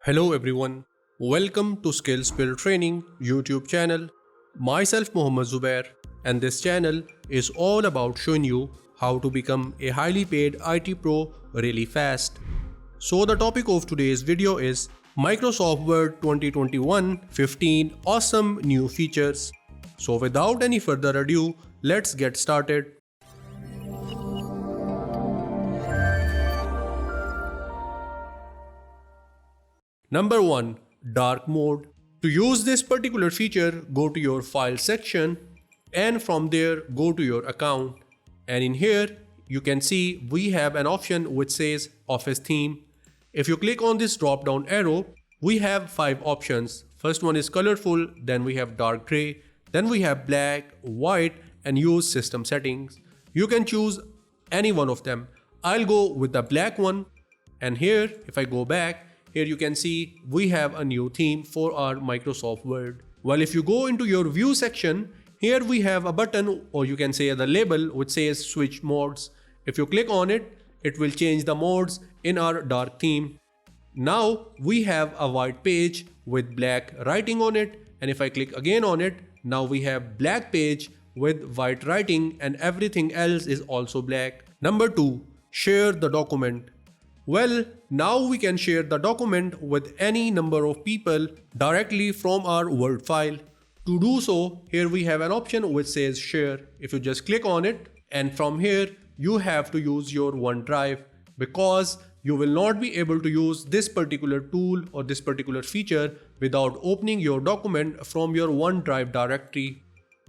Hello everyone, welcome to Skills Build Training YouTube channel. Myself Mohammad Zubair, and this channel is all about showing you how to become a highly paid IT pro really fast. So the topic of today's video is Microsoft Word 2021 15 awesome new features. So without any further ado, let's get started. Number 1. Dark Mode. To use this particular feature, go to your File section and from there go to your account. And in here, you can see we have an option which says Office Theme. If you click on this drop down arrow, we have 5 options. First one is colorful, then we have dark gray, then we have black, white, and use system settings. You can choose any one of them. I'll go with the black one. And here, if I go back, here you can see we have a new theme for our Microsoft Word. Well, if you go into your view section, here we have a button, or you can say the label, which says switch modes. If you click on it, it will change the modes in our dark theme. Now we have a white page with black writing on it, and if I click again on it, now we have black page with white writing and everything else is also black. Number 2, share the document. Well, now we can share the document with any number of people directly from our Word file. To do so, here we have an option which says share. If you just click on it, and from here you have to use your OneDrive, because you will not be able to use this particular tool or this particular feature without opening your document from your OneDrive directory.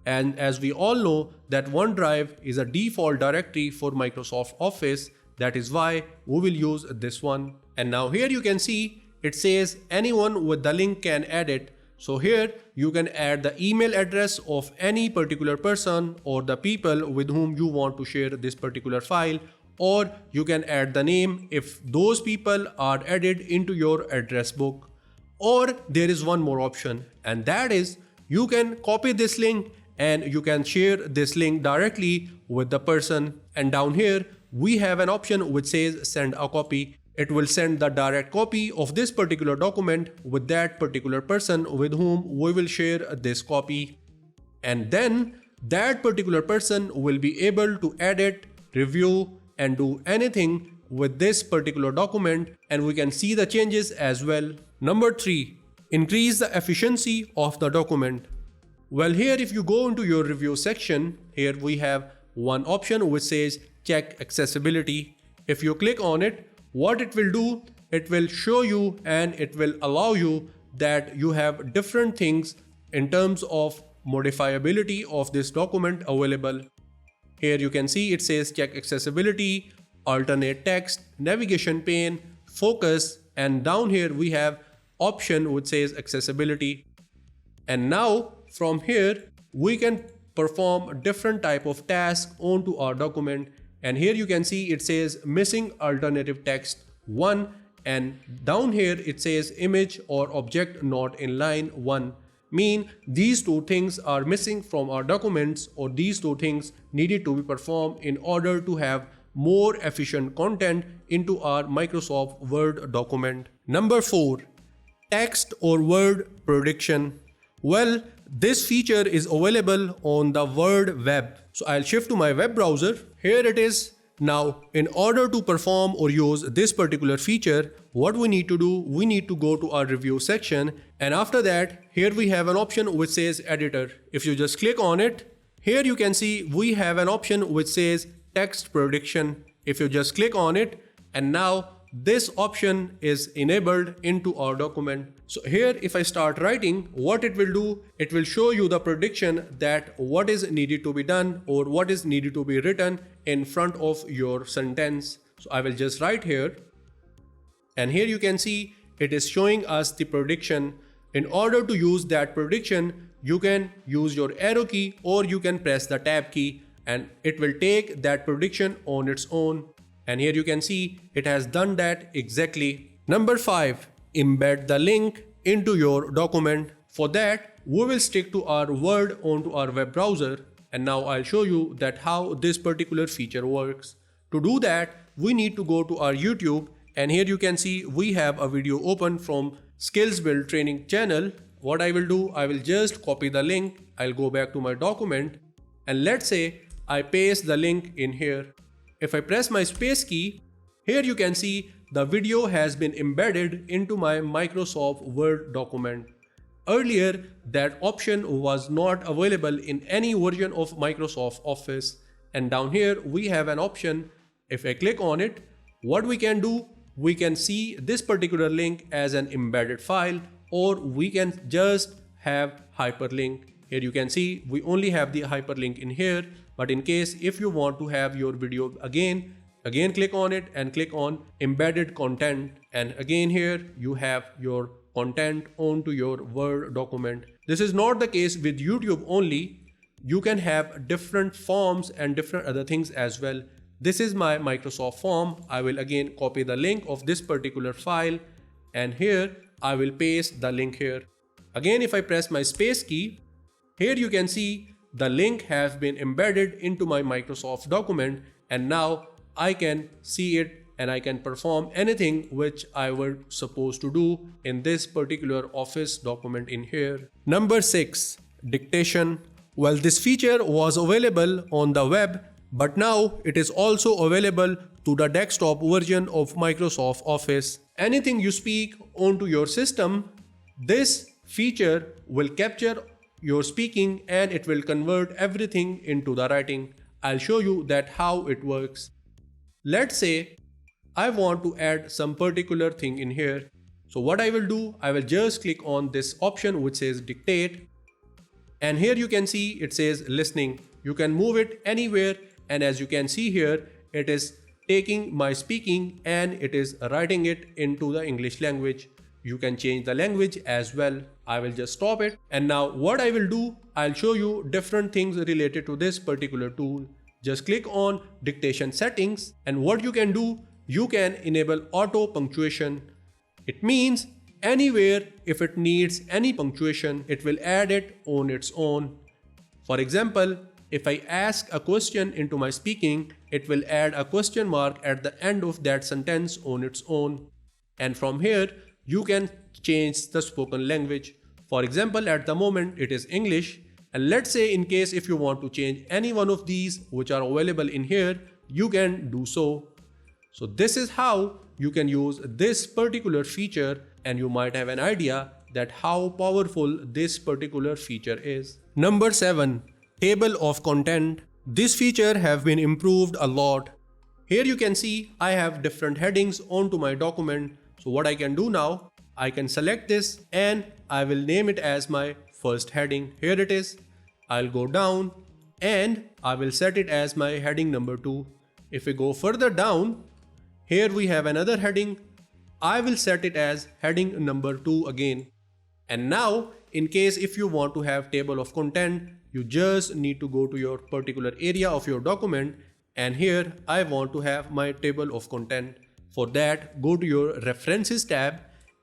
And as we all know that OneDrive is a default directory for Microsoft Office. That is why we will use this one. And now here you can see it says anyone with the link can add it. So here you can add the email address of any particular person or the people with whom you want to share this particular file, or you can add the name if those people are added into your address book. Or there is one more option, and that is you can copy this link and you can share this link directly with the person. And down here we have an option which says send a copy. It will send the direct copy of this particular document with that particular person with whom we will share this copy. And then that particular person will be able to edit, review, and do anything with this particular document, and we can see the changes as well. Number 3, increase the efficiency of the document. Well, here if you go into your review section, here we have one option which says check accessibility. If you click on it, what it will do, it will show you and it will allow you that you have different things in terms of modifiability of this document available. Here you can see it says check accessibility, alternate text, navigation pane, focus, and down here we have option which says accessibility. And now from here we can perform different type of tasks onto our document. And here you can see it says missing alternative text 1, and down here it says image or object not in line 1. Mean these two things are missing from our documents, or these two things needed to be performed in order to have more efficient content into our Microsoft Word document. Number 4, text or word prediction. Well, this feature is available on the Word web. So I'll shift to my web browser. Here it is. Now, in order to perform or use this particular feature, what we need to do, we need to go to our review section. And after that, here we have an option which says editor. If you just click on it, here you can see we have an option which says text prediction. If you just click on it, and now this option is enabled into our document. So here if I start writing, what it will do, it will show you the prediction that what is needed to be done or what is needed to be written in front of your sentence. So I will just write here, and here you can see it is showing us the prediction. In order to use that prediction, you can use your arrow key or you can press the tab key, and it will take that prediction on its own. And here you can see it has done that exactly. Number 5, embed the link into your document. For that, we will stick to our Word onto our web browser. And now I'll show you that how this particular feature works. To do that, we need to go to our YouTube, and here you can see we have a video open from skills build training channel, what I will do, I will just copy the link. I'll go back to my document and let's say I paste the link in here. If I press my space key, here you can see the video has been embedded into my Microsoft Word document. Earlier, that option was not available in any version of Microsoft Office. And down here, we have an option. If I click on it, what we can do, we can see this particular link as an embedded file, or we can just have hyperlink. Here you can see we only have the hyperlink in here, but in case if you want to have your video again click on it and click on embedded content, and again here you have your content onto your Word document. This is not the case with YouTube only. You can have different forms and different other things as well. This is my Microsoft form. I will again copy the link of this particular file and here I will paste the link here. Again, if I press my space key, here you can see the link has been embedded into my Microsoft document, and now I can see it and I can perform anything which I was supposed to do in this particular Office document in here. Number 6, dictation. Well, this feature was available on the web, but now it is also available to the desktop version of Microsoft Office. Anything you speak onto your system, this feature will capture your speaking and it will convert everything into the writing. I'll show you that how it works. Let's say I want to add some particular thing in here. So what I will do, I will just click on this option which says dictate. And here you can see it says listening. You can move it anywhere, and as you can see here, it is taking my speaking and it is writing it into the English language. You can change the language as well. I will just stop it. And now what I will do, I'll show you different things related to this particular tool. Just click on dictation settings, and what you can do, you can enable auto punctuation. It means anywhere if it needs any punctuation, it will add it on its own. For example, if I ask a question into my speaking, it will add a question mark at the end of that sentence on its own. And from here, you can change the spoken language. For example, at the moment it is English. And let's say in case if you want to change any one of these which are available in here, you can do so. So this is how you can use this particular feature, and you might have an idea that how powerful this particular feature is. Number 7, table of content. This feature have been improved a lot. Here you can see I have different headings onto my document. So what I can do now, I can select this and I will name it as my first heading. Here it is. I'll go down and I will set it as my heading number 2. If we go further down, here we have another heading. I will set it as heading number 2 again. And now, in case if you want to have table of content, you just need to go to your particular area of your document, and here I want to have my table of content. For that, go to your References tab,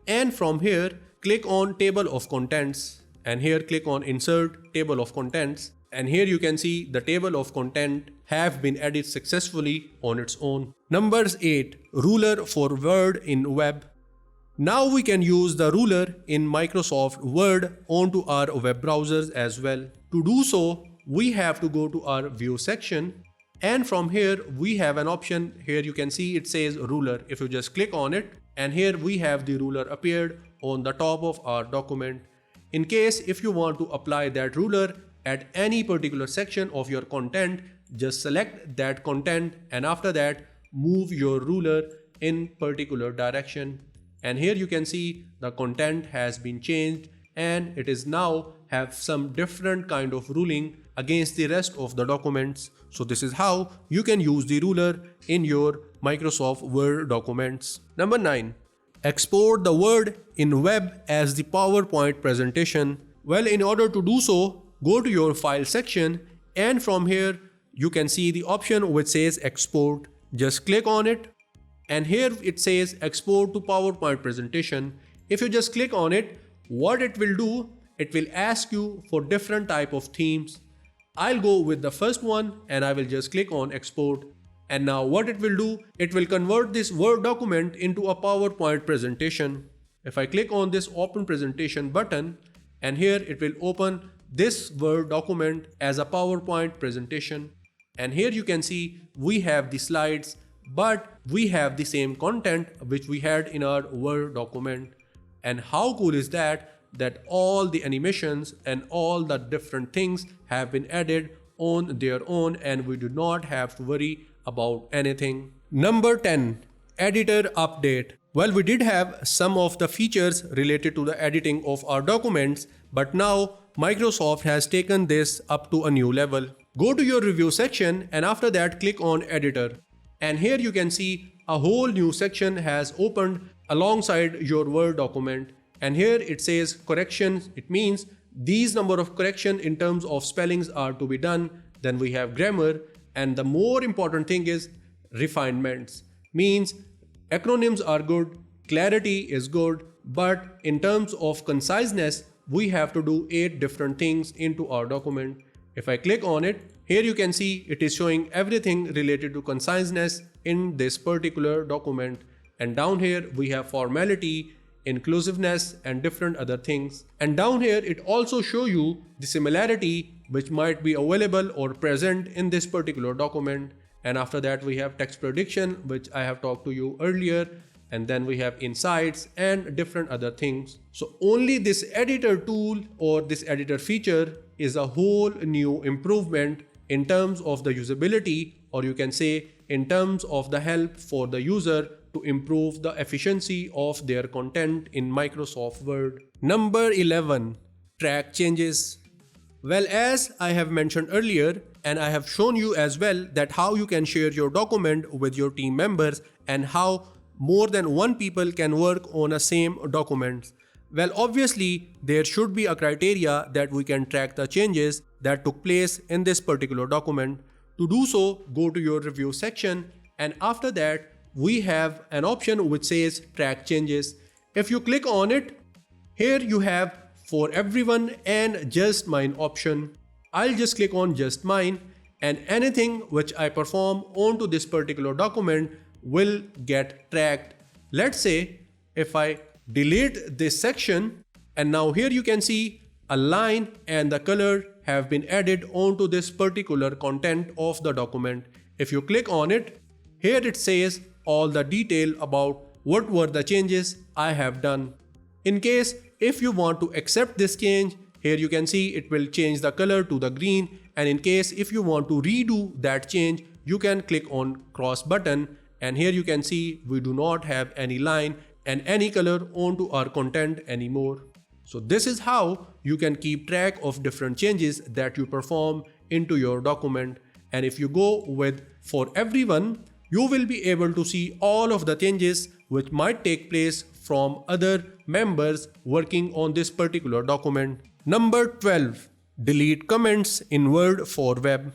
and from here click on Table of Contents, and here click on Insert Table of Contents, and here you can see the table of content have been added successfully on its own. Numbers 8, ruler for Word in web. Now we can use the ruler in Microsoft Word onto our web browsers as well. To do so, we have to go to our View section, and from here we have an option. Here you can see it says ruler. If you just click on it, and here we have the ruler appeared on the top of our document. In case if you want to apply that ruler at any particular section of your content, just select that content and after that move your ruler in particular direction. And here you can see the content has been changed and it is now have some different kind of ruling against the rest of the documents. So this is how you can use the ruler in your Microsoft Word documents. Number 9, export the Word in web as the PowerPoint presentation. Well, in order to do so, go to your file section, and from here you can see the option which says export. Just click on it, and here it says export to PowerPoint presentation. If you just click on it, what it will do, it will ask you for different type of themes. I'll go with the first one and I will just click on export. And now what it will do, it will convert this Word document into a PowerPoint presentation. If I click on this open presentation button, and here it will open this Word document as a PowerPoint presentation. And here you can see we have the slides, but we have the same content which we had in our Word document. And how cool is that? That all the animations and all the different things have been added on their own, and we do not have to worry about anything. Number 10, editor update. Well, we did have some of the features related to the editing of our documents, but now Microsoft has taken this up to a new level. Go to your review section and after that click on editor. And here you can see a whole new section has opened alongside your Word document. And here it says corrections. It means these number of correction in terms of spellings are to be done. Then we have grammar, and the more important thing is refinements. Means acronyms are good, clarity is good, but in terms of conciseness, we have to do 8 different things into our document. If I click on it, here you can see it is showing everything related to conciseness in this particular document. And down here we have formality, inclusiveness, and different other things. And down here it also shows you the similarity which might be available or present in this particular document. And after that we have text prediction, which I have talked to you earlier. And then we have insights and different other things. So only this editor tool or this editor feature is a whole new improvement in terms of the usability, or you can say in terms of the help for the user to improve the efficiency of their content in Microsoft Word. Number 11, track changes. Well, as I have mentioned earlier, and I have shown you as well that how you can share your document with your team members and how more than one people can work on a same document. Well, obviously there should be a criteria that we can track the changes that took place in this particular document. To do so, go to your review section, and after that we have an option which says track changes. If you click on it, here you have for everyone and just mine option. I'll just click on just mine, and anything which I perform onto this particular document will get tracked. Let's say if I delete this section, and now here you can see a line and the color have been added onto this particular content of the document. If you click on it, here it says all the detail about what were the changes I have done. In case if you want to accept this change, here you can see it will change the color to the green, and in case if you want to redo that change, you can click on cross button, and here you can see we do not have any line and any color onto our content anymore. So this is how you can keep track of different changes that you perform into your document. And if you go with for everyone, you will be able to see all of the changes which might take place from other members working on this particular document. Number 12, delete comments in Word for Web.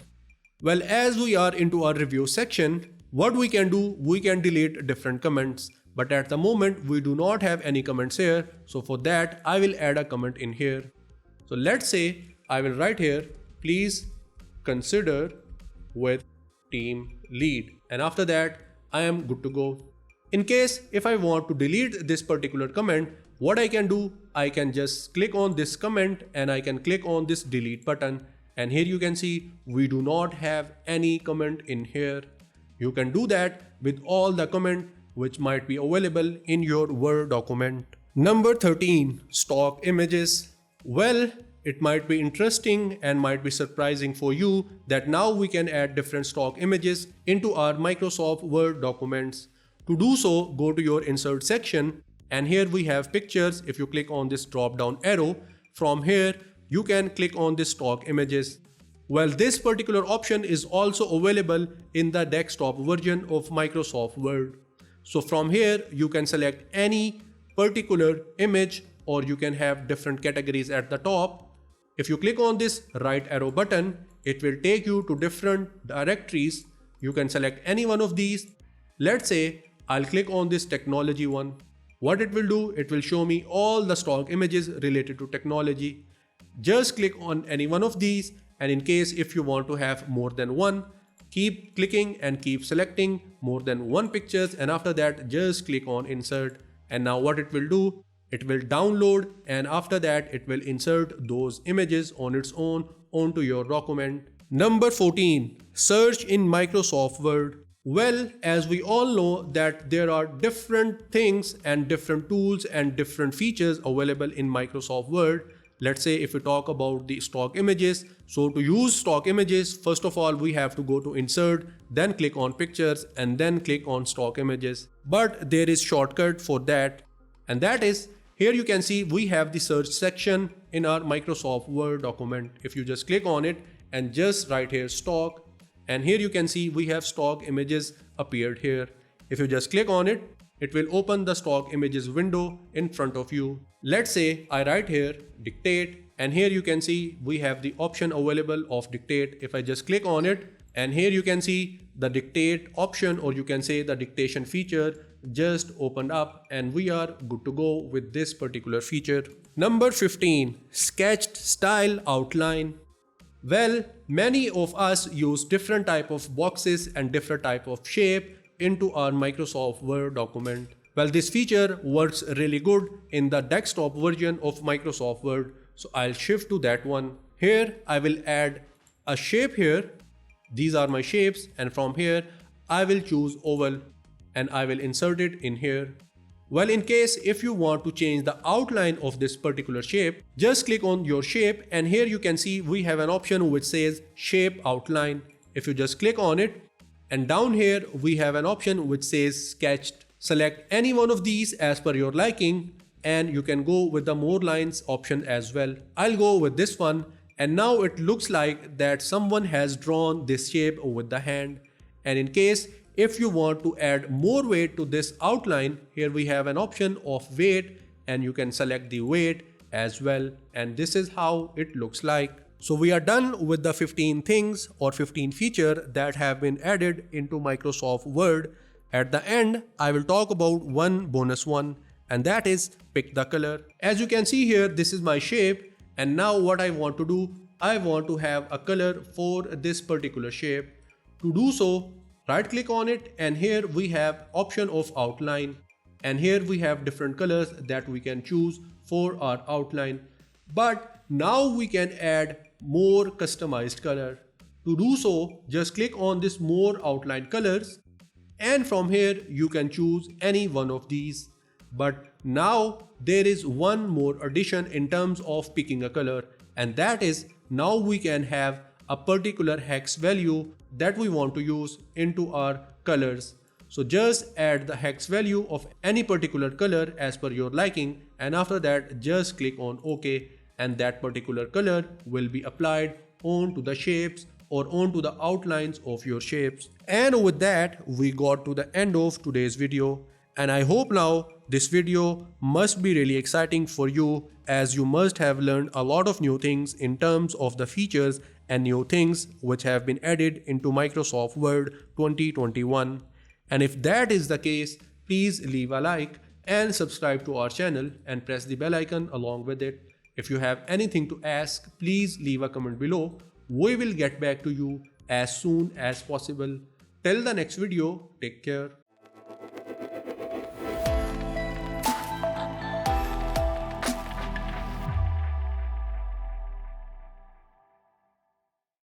Well, as we are into our review section, what we can do, we can delete different comments. But at the moment, we do not have any comments here. So for that, I will add a comment in here. So let's say I will write here, please consider with team lead. And after that, I am good to go. In case if I want to delete this particular comment, what I can do, I can just click on this comment and I can click on this delete button. And here you can see we do not have any comment in here. You can do that with all the comment which might be available in your Word document. Number 13, stock images. Well, it might be interesting and might be surprising for you that now we can add different stock images into our Microsoft Word documents. To do so, go to your insert section, and here we have pictures. If you click on this drop down arrow, from here you can click on this stock images. Well, this particular option is also available in the desktop version of Microsoft Word. So from here you can select any particular image, or you can have different categories at the top. If you click on this right arrow button, it will take you to different directories. You can select any one of these. Let's say I'll click on this technology one. What it will do, it will show me all the stock images related to technology. Just click on any one of these, and in case if you want to have more than one, keep clicking and keep selecting more than one pictures, and after that just click on insert. And now what it will do, it will download, and after that it will insert those images on its own onto your document. Number 14. Search in Microsoft Word. Well, as we all know that there are different things and different tools and different features available in Microsoft Word. Let's say if we talk about the stock images. So to use stock images, first of all, we have to go to insert, then click on pictures and then click on stock images. But there is shortcut for that, and that is here you can see we have the search section in our Microsoft Word document. If you just click on it and just write here stock, and here you can see we have stock images appeared here. If you just click on it, it will open the stock images window in front of you. Let's say I write here dictate, and here you can see we have the option available of dictate. If I just click on it, and here you can see the dictate option, or you can say the dictation feature just opened up, and we are good to go with this particular feature. Number 15. Sketched style outline. Well, many of us use different type of boxes and different type of shape into our Microsoft Word document. Well, this feature works really good in the desktop version of Microsoft Word. So I'll shift to that one. Here I will add a shape here. These are my shapes, and from here I will choose oval and I will insert it in here. Well, in case if you want to change the outline of this particular shape, just click on your shape, and here you can see we have an option which says shape outline. If you just click on it, and down here we have an option which says sketched. Select any one of these as per your liking, and you can go with the more lines option as well. I'll go with this one, and now it looks like that someone has drawn this shape with the hand. And in case if you want to add more weight to this outline, here we have an option of weight, and you can select the weight as well, and this is how it looks like. So we are done with the 15 things or 15 features that have been added into Microsoft Word. At the end, I will talk about one bonus one, and that is pick the color. As you can see here, this is my shape, and now what I want to do, I want to have a color for this particular shape. To do so, right click on it, and here we have option of outline, and here we have different colors that we can choose for our outline. But now we can add more customized color. To do so, just click on this more outline colors, and from here you can choose any one of these. But now there is one more addition in terms of picking a color, and that is now we can have a particular hex value that we want to use into our colors. So just add the hex value of any particular color as per your liking, and after that just click on OK, and that particular color will be applied onto the shapes or onto the outlines of your shapes. And with that, we got to the end of today's video, and I hope now this video must be really exciting for you, as you must have learned a lot of new things in terms of the features and new things which have been added into Microsoft Word 2021. And if that is the case, please leave a like and subscribe to our channel and press the bell icon along with it. If you have anything to ask, please leave a comment below. We will get back to you as soon as possible. Till the next video, take care.